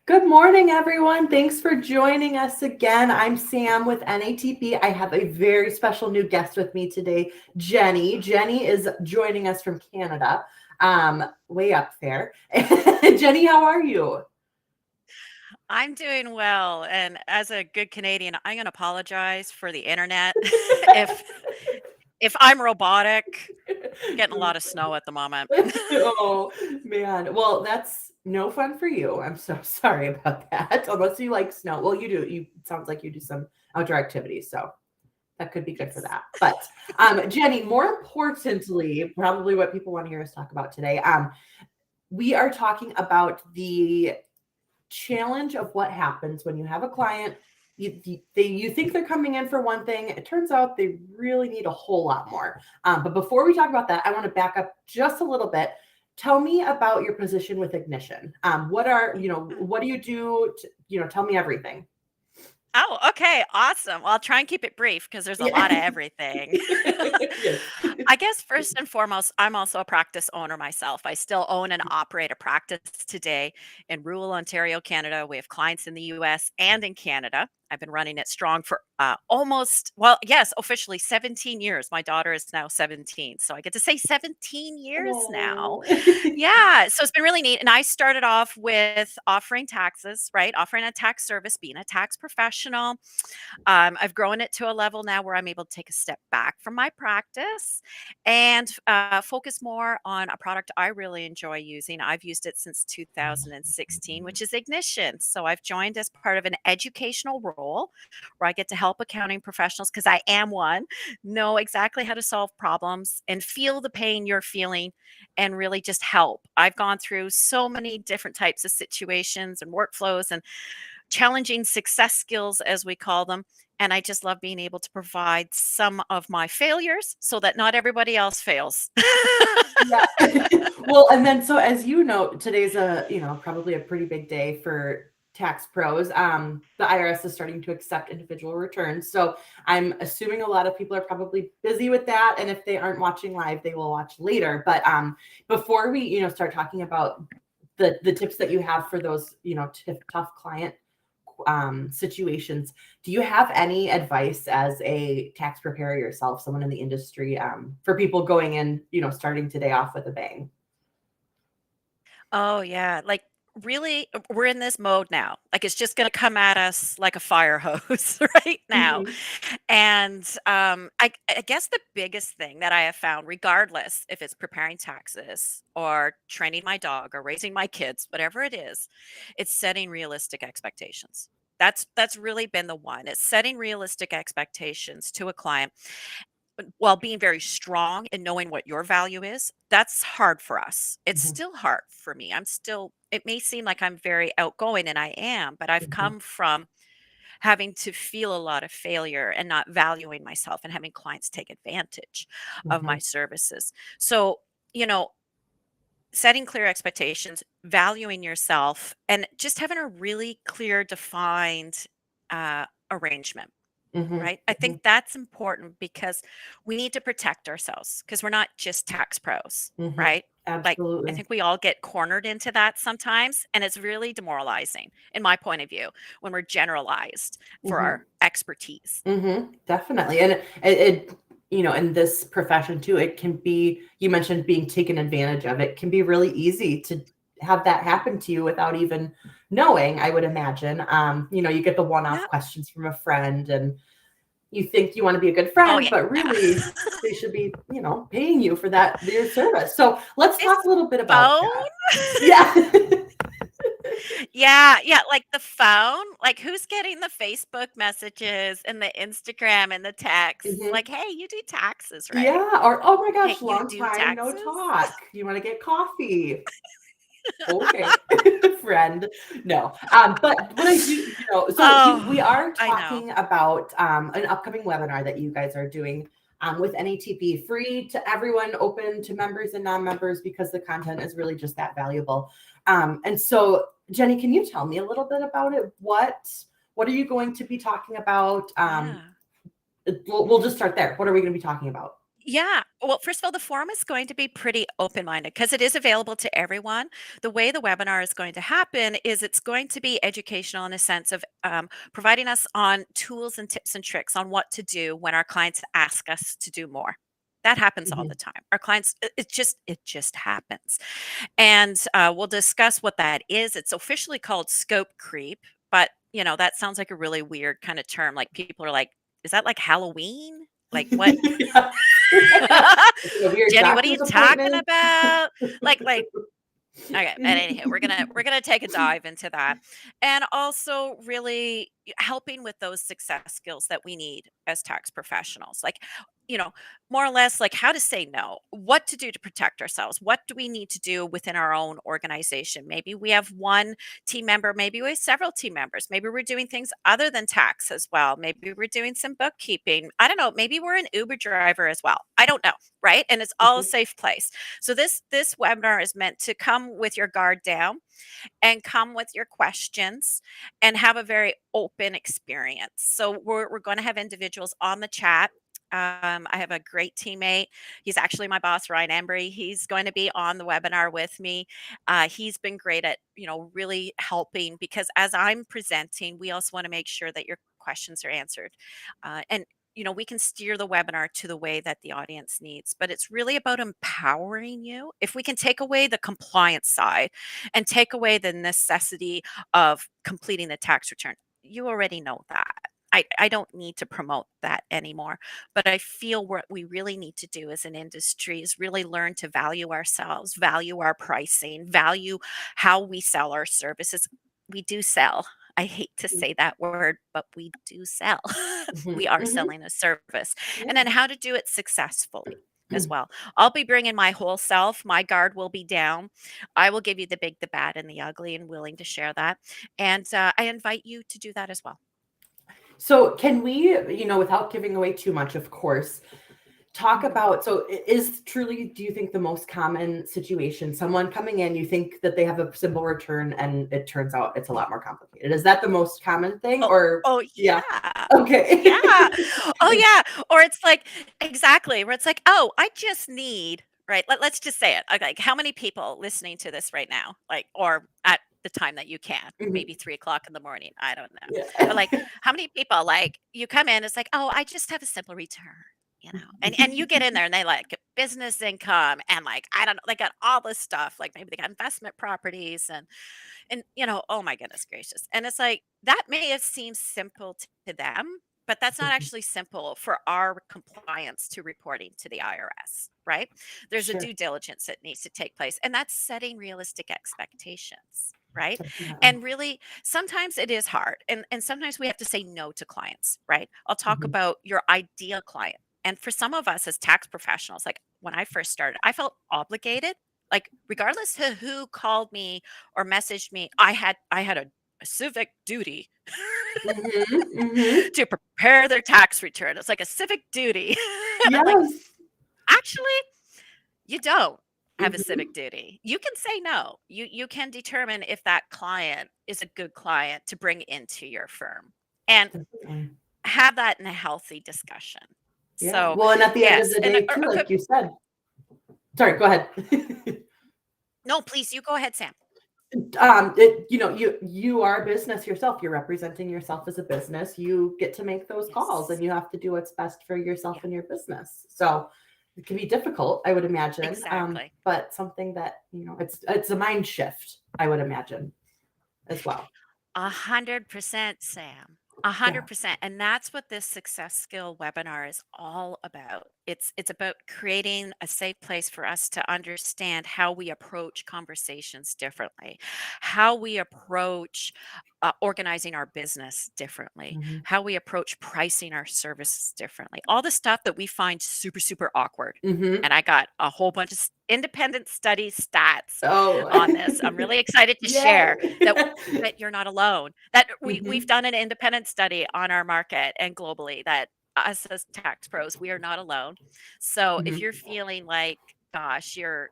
Good morning, everyone. Thanks for joining us again. I'm Sam with NATP. I have a very special new guest with me today, Jennie. Jennie is joining us from Canada, way up there. Jennie, how are you? I'm doing well, and as a good Canadian, I'm gonna apologize for the internet if if I'm robotic. We're getting a lot of snow at the moment. Oh, man. Well, that's no fun for you. I'm so sorry about that. Unless you like snow. Well, you do. It sounds like you do some outdoor activities, so that could be good for Yes. that. But Jennie, more importantly, probably what people want to hear us talk about today, we are talking about the challenge of what happens when you have a client. You think they're coming in for one thing. It turns out they really need a whole lot more. But before we talk about that, I want to back up just a little bit. Tell me about your position with Ignition. What do you do? Tell me everything. Oh, okay, awesome. Well, I'll try and keep it brief because there's a lot of Yeah. everything. Yes. I guess first and foremost, I'm also a practice owner myself. I still own and operate a practice today in rural Ontario, Canada. We have clients in the US and in Canada. I've been running it strong for yes, officially 17 years. My daughter is now 17. So I get to say 17 years now. Oh. Yeah, so it's been really neat, and I started off with offering taxes, right? Offering a tax service, being a tax professional. I've grown it to a level now where I'm able to take a step back from my practice and focus more on a product I really enjoy using. I've used it since 2016, which is Ignition. So I've joined as part of an educational role where I get to help accounting professionals, because I am one, know exactly how to solve problems and feel the pain you're feeling and really just help. I've gone through so many different types of situations and workflows and challenging success skills, as we call them. And I just love being able to provide some of my failures so that not everybody else fails. Yeah. Well, and then so as you know, today's probably a pretty big day for tax pros. The IRS is starting to accept individual returns. So I'm assuming a lot of people are probably busy with that. And if they aren't watching live, they will watch later. But before we, start talking about the tips that you have for those, tough client situations, do you have any advice as a tax preparer yourself, someone in the industry, for people going in, starting today off with a bang? Oh, yeah. Like, really, we're in this mode now. Like, it's just going to come at us like a fire hose right now. Mhm. And I guess the biggest thing that I have found, regardless if it's preparing taxes or training my dog or raising my kids, whatever it is, it's setting realistic expectations. That's really been the one. It's setting realistic expectations to a client while being very strong and knowing what your value is. That's hard for us. It's Mhm. still hard for me. It may seem like I'm very outgoing, and I am, but I've Mhm. come from having to feel a lot of failure and not valuing myself and having clients take advantage of my Mhm. services. So, you know, setting clear expectations, valuing yourself, and just having a really clear, defined arrangement. Mhm. Right. I think Mhm. that's important because we need to protect ourselves because we're not just tax pros, Mhm. right? Like, I Absolutely. think we all get cornered into that sometimes, and it's really demoralizing, in my point of view, when we're generalized for Mhm. our expertise. Definitely. And it, in this profession too, it can be, you mentioned being taken advantage of. It can be really easy to have that happen to you without even knowing, I would imagine. You get the one-off Yeah. questions from a friend and you think you want to be a good Oh, friend, yeah. but really they should be, paying you for that, their service. So let's talk This a little bit about phone. that. Yeah. Yeah, yeah, like the phone, like who's getting the Facebook messages and the Instagram and the texts? Mhm. Like, hey, you do taxes, right? Yeah. Or, oh my Hey, gosh, you long do time no taxes? talk. You want to get coffee? Okay, friend. No. But what I do, so we Oh, are I know. talking about an upcoming webinar that you guys are doing with NATP, free to everyone, open to members and non-members, because the content is really just that valuable. And so, Jennie, can you tell me a little bit about it? What are you going to be talking about? Yeah. We'll just start there. What are we going to be talking about? Yeah. Well, first of all, the forum is going to be pretty open-minded because it is available to everyone. The way the webinar is going to happen is it's going to be educational in a sense of providing us on tools and tips and tricks on what to do when our clients ask us to do more. That happens all the Mhm. time. Our clients, it just happens, and we'll discuss what that is. It's officially called scope creep, but that sounds like a really weird kind of term. Like people are like, "Is that like Halloween? Like what?" Yeah. Like a weird Jenny, what are you doctor's talking appointment. about? Like, okay, but Mhm. anyhow, we're gonna take a dive into that, and also really helping with those success skills that we need as tax professionals, like you know, more or less like how to say no, what to do to protect ourselves, what do we need to do within our own organization. Maybe we have one team member, maybe we have several team members, maybe we're doing things other than tax as well, maybe we're doing some bookkeeping. I don't know, maybe we're an Uber driver as well. I don't know, right? And it's all a Mhm. safe place. So this webinar is meant to come with your guard down and come with your questions and have a very open experience. So we're going to have individuals on the chat. I have a great teammate. He's actually my boss, Ryan Embry. He's going to be on the webinar with me. He's been great at really helping because as I'm presenting, we also want to make sure that your questions are answered, and we can steer the webinar to the way that the audience needs, but it's really about empowering you. If we can take away the compliance side and take away the necessity of completing the tax return, you already know that. I don't need to promote that anymore. But I feel what we really need to do as an industry is really learn to value ourselves, value our pricing, value how we sell our services. We do sell. I hate to say that word, but we do sell. We Mhm. are Mhm. selling a service. And then Yeah. how to do it successfully as well. I'll be bringing my whole self. My guard will be down. I will give you the big, the bad, and the ugly, and willing to share that. And I invite you to do that as well. So can we, without giving away too much, of course, talk Mhm. about, so is truly, do you think the most common situation, someone coming in, you think that they have a simple return and it turns out it's a lot more complicated? Is that the most common thing Oh, or oh yeah. yeah. Okay. Yeah. Oh yeah. Or it's like exactly where it's like, oh, I just need, right. Let's just say it. Like how many people listening to this right now? Like, or at the time that you can, maybe Mhm. 3 o'clock in the morning. I don't know. But Yeah. like how many people like you come in, it's like, oh, I just have a simple return. And you get in there and they like business income and like I don't know, they got all this stuff. Like maybe they got investment properties and oh my goodness gracious. And it's like that may have seemed simple to them, but that's not Mhm. actually simple for our compliance to reporting to the IRS, right? There's a Sure. due diligence that needs to take place, and that's setting realistic expectations. Right. Definitely. And really, sometimes it is hard. And sometimes we have to say no to clients, right? I'll talk Mhm. about your ideal client. And for some of us as tax professionals, like when I first started, I felt obligated, like regardless to who called me or messaged me, I had a civic duty Mhm. Mhm. to prepare their tax return. It's like a civic duty. And I'm like, Yes. actually, you don't have a civic Mhm. duty. You can say no. You can determine if that client is a good client to bring into your firm and Definitely. have that in a healthy discussion. Yeah. So, Well, and at the end of yes, the and day too, like you said. Sorry, go ahead. no, please, you go ahead, Sam. You are a business yourself. You're representing yourself as a business. You get to make those calls Yes. and you have to do what's best for yourself Yeah, and your business. So it can be difficult, I would imagine. exactly. But something that, it's a mind shift, I would imagine as well. 100%, Sam. A hundred Yeah. percent. And that's what this success skill webinar is all about. It's about creating a safe place for us to understand how we approach conversations differently, how we approach organizing our business differently, Mhm. how we approach pricing our services differently. All the stuff that we find super, super awkward. Mhm. And I got a whole bunch of independent study stats Oh. on this. I'm really excited to share that Yay. you're not alone. That we've Mhm. done an independent study on our market and globally that us as tax pros, we are not alone. So if Mhm. you're feeling like, gosh, you're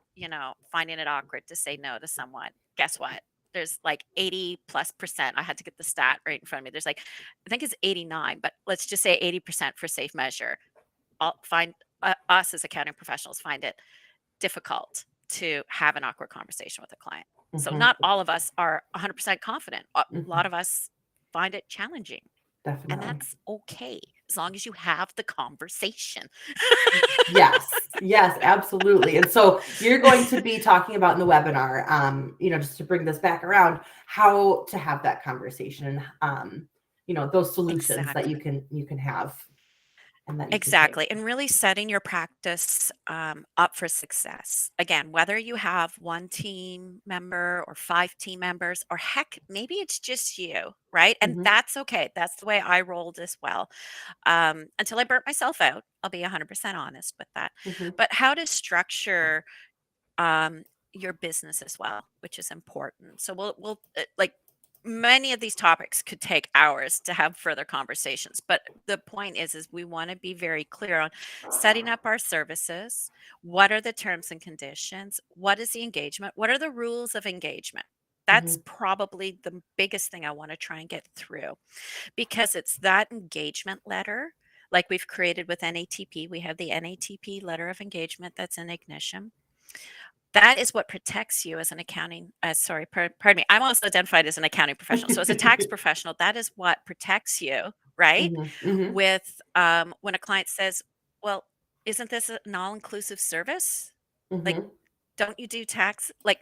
finding it awkward to say no to someone, guess what? There's like 80+%. I had to get the stat right in front of me. There's like, I think it's 89, but let's just say 80% for safe measure. I'll find us as accounting professionals find it difficult to have an awkward conversation with a client. So Mhm. not all of us are 100% confident. A lot Mhm. of us find it challenging, and Definitely. that's okay as long as you have the conversation. Yes, yes, absolutely. And so you're going to be talking about in the webinar, just to bring this back around, how to have that conversation, those solutions that Exactly. you can have and that you can take. Exactly. And really setting your practice up for success. Again, whether you have one team member or five team members, or heck, maybe it's just you, right? And Mhm, that's okay. That's the way I rolled as well. Until I burnt myself out. I'll be 100% honest with that. mhm, But how to structure um, your business as well, which is important. So we'll like many of these topics could take hours to have further conversations, but the point is we want to be very clear on setting up our services. What are the terms and conditions? What is the engagement? What are the rules of engagement? That's mhm, probably the biggest thing I want to try and get through, because it's that engagement letter like we've created with NATP. We have the NATP letter of engagement that's in Ignition. That is what protects you as an accounting, pardon me. I'm also identified as an accounting professional. So as a tax professional, that is what protects you, right? mhm, mhm, With when a client says, well, isn't this an all-inclusive service? Like, mhm, don't you do tax? Like,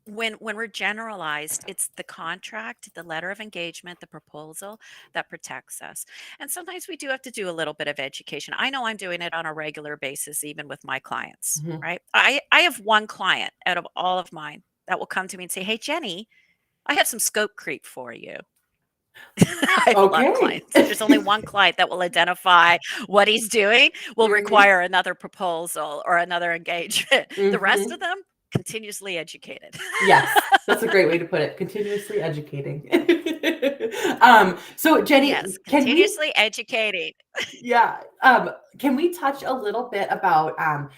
when we're generalized, it's the contract, the letter of engagement, the proposal that protects us. And sometimes we do have to do a little bit of education. I know I'm doing it on a regular basis, even with my clients, mhm. right? I have one client out of all of mine that will come to me and say, hey, Jenny, I have some scope creep for you. I have a lot of Okay. clients. There's only one client that will identify what he's doing will Mhm, require another proposal or another engagement. The rest of mhm. them, continuously educated. Yes, that's a great way to put it. Continuously educating. So Jenny, Yes, can we continuously educating. yeah, can we touch a little bit about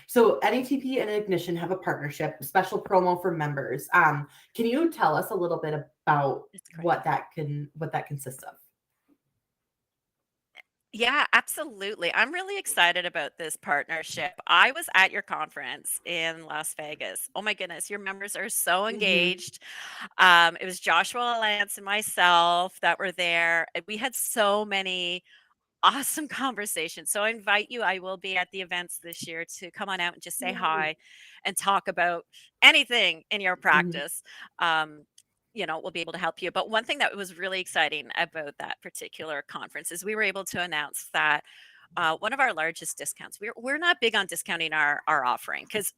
so NATP and Ignition have a partnership, special promo for members. Can you tell us a little bit about It's great. what that consists of? Yeah, absolutely. I'm really excited about this partnership. I was at your conference in Las Vegas. Oh my goodness, your members are so Mhm, engaged. It was Joshua Lance and myself that were there. And we had so many awesome conversations. So I invite you. I will be at the events this year to come on out and just say yay. hi and talk about anything in your Mhm, practice. We'll be able to help you. But one thing that was really exciting about that particular conference is we were able to announce that one of our largest discounts. We're not big on discounting our offering because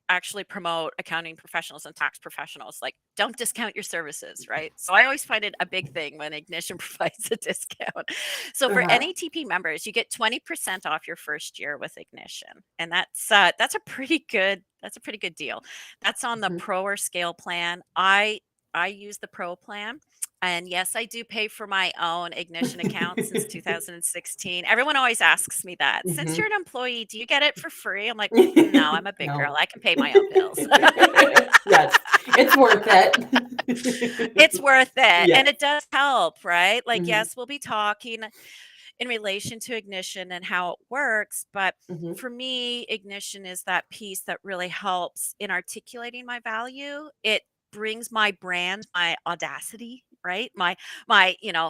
actually promote accounting professionals and tax professionals. Like, don't discount your services, right? So I always find it a big thing when Ignition provides a discount. So for uh-huh, NATP members, you get 20% off your first year with Ignition, and that's a pretty good deal. That's on the mhm. Pro or Scale plan. I use the Pro plan. And yes, I do pay for my own Ignition account since 2016. Everyone always asks me that. Since you're Mhm. an employee, do you get it for free? I'm like, no, I'm a big girl. No. I can pay my own bills. Yes, it's worth It's it. worth it. And Yes. it does help, right? Like, Mhm, yes, we'll be talking in relation to Ignition and how it works. But mhm, for me, Ignition is that piece that really helps in articulating my value. It brings my brand, my audacity, right? My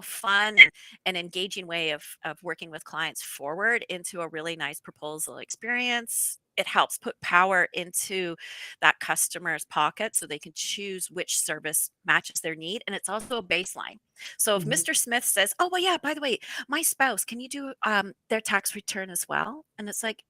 fun and engaging way of working with clients forward into a really nice proposal experience. It helps put power into that customer's pocket so they can choose which service matches their need. And it's also a baseline. So if mhm, Mr. Smith says, oh, well, yeah, by the way, my spouse, can you do their tax return as well? And it's like,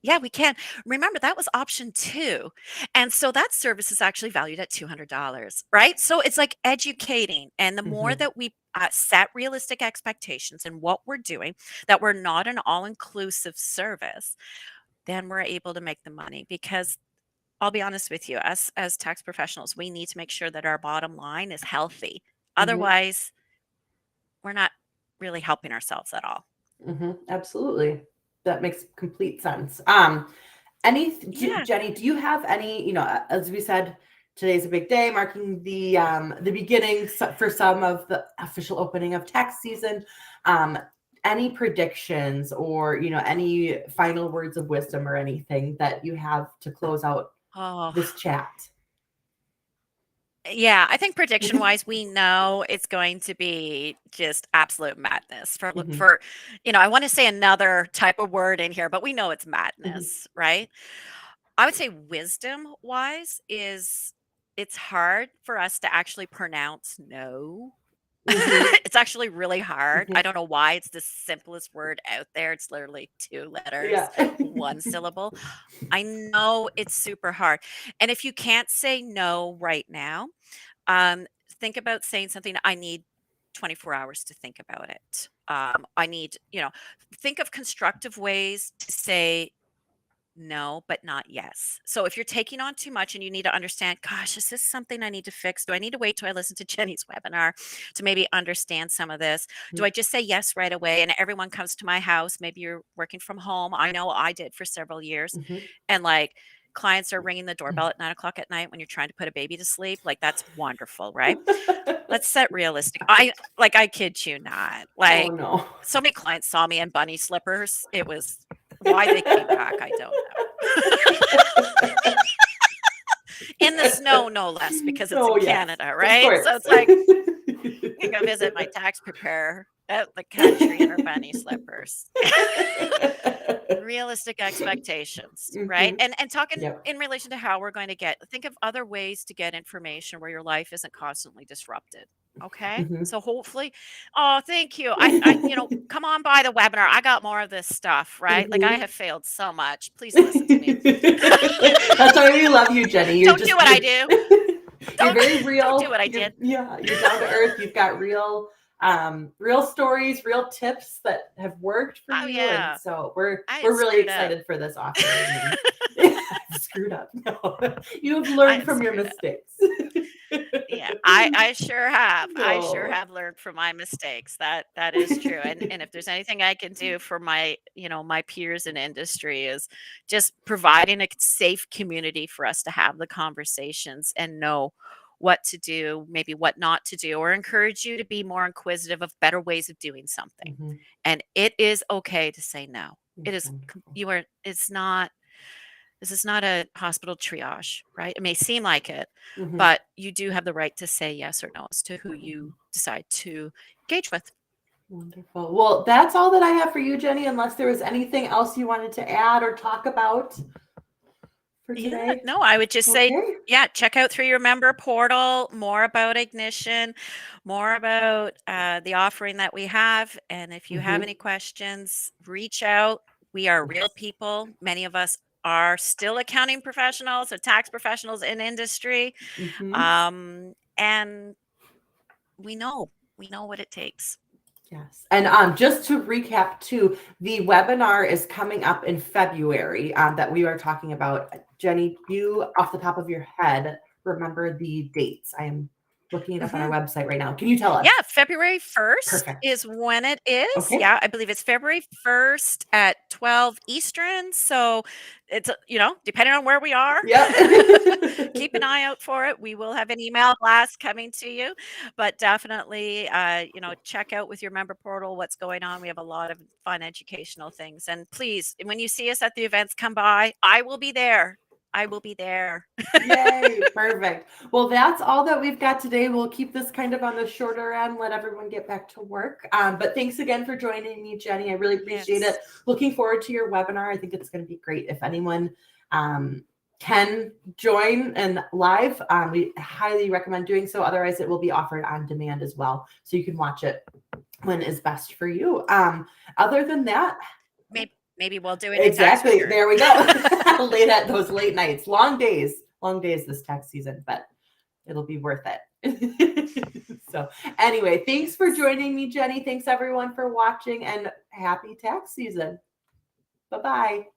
yeah, we can. Remember, that was option two. And so that service is actually valued at $200, right? So it's like educating. And the more mhm, that we set realistic expectations in what we're doing, that we're not an all inclusive service, then we're able to make the money. Because I'll be honest with you, us as tax professionals, we need to make sure that our bottom line is healthy. mhm, Otherwise, we're not really helping ourselves at all. mhm. Absolutely. That makes complete sense. Yeah. Jenny, do you have any, as we said, today's a big day marking the beginning for some of the official opening of tax season. Um, any predictions or, any final words of wisdom or anything that you have to close out Oh, this chat? yeah, I think prediction-wise, we know it's going to be just absolute madness Mhm, for, I wanna say another type of word in here, but we know it's mhm, madness, right? I would say wisdom-wise is it's hard for us to actually pronounce no. mhm, It's actually really hard. I mhm. don't know why it's the simplest word out there. It's literally 2 letters, Yeah. 1 syllable. I know it's super hard. And if you can't say no right now, um, think about saying something, I need 24 hours to think about it. I need, think of constructive ways to say no, but not yes. So if you're taking on too much and you need to understand, gosh, is this something I need to fix? Do I need to wait till I listen to Jenny's webinar to maybe understand some of this? Do I just say yes right away and everyone comes to my house? Maybe you're working from home. I know I did for several years. Mhm. And like clients are ringing the doorbell at 9 o'clock at night when you're trying to put a baby to sleep. Like that's wonderful, right? Let's set realistic. I kid you not. Oh Like no. so many clients saw me in bunny slippers. It was why they came back, I don't know. In the snow, no less, because it's Oh in yes, Canada, of right? So course. it's like, you go visit my tax preparer out the country in her bunny slippers. Realistic expectations, right? Mhm. And talking Yep. in relation to how we're going to think of other ways to get information where your life isn't constantly disrupted. Okay. Mhm. So hopefully, oh, thank you. Come on by the webinar. I got more of this stuff, right? Like I Mhm. have failed so much. Please listen to me. That's why we love you, Jenny. You're Don't do just what I you're do. you're Don't very don't do real. what I You're did. yeah, you're down to earth. You've got real stories, real tips that have worked for Oh you. And yeah. so we're I had we're really screwed up. excited for this offering. And I've screwed up. No. You've I learned have from your screwed up. mistakes. Yeah, I sure have. I sure No. have learned from my mistakes. That is true. And if there's anything I can do for my peers in industry is just providing a safe community for us to have the conversations and know what to do, maybe what not to do, or encourage you to be more inquisitive of better ways of doing something. Mhm. And it is okay to say no. It That's is wonderful. you are it's not this is not a hospital triage, right? It may seem like it, Mhm. but you do have the right to say yes or no as to who you decide to engage with. Wonderful. Well, that's all that I have for you, Jenny, unless there was anything else you wanted to add or talk about for Yeah, today. no, I would just say, Okay. yeah, check out through your member portal more about Ignition, more about the offering that we have. And if you have Mhm. any questions, reach out. We are real Yes. people. Many of us are still accounting professionals or tax professionals in industry. Mhm. And we know what it takes. Yes. And just to recap too, the webinar is coming up in February that we are talking about. Jenny, you off the top of your head remember the dates. I am looking it up on our Mhm. website right now. Can you tell Yeah, us? February 1st Perfect. is when it is. Okay. Yeah, I believe it's February 1st at 12 Eastern. So it's, depending on where we are, Yep. keep an eye out for it. We will have an email blast coming to you, but definitely, check out with your member portal what's going on. We have a lot of fun educational things. And please, when you see us at the events, come by. I will be there. I will be there. Yay, perfect. Well, that's all that we've got today. We'll keep this kind of on the shorter end, let everyone get back to work. But thanks again for joining me, Jenny. I really appreciate it. Yes. Looking forward to your webinar. I think it's going to be great. If anyone can join and live, we highly recommend doing so. Otherwise, it will be offered on demand as well. So you can watch it when is best for you. Other than that, Maybe we'll do it in tax exactly. return. There we go. Late at those late nights, long days this tax season, but it'll be worth it. So anyway, thanks for joining me, Jenny. Thanks everyone for watching and happy tax season. Bye-bye.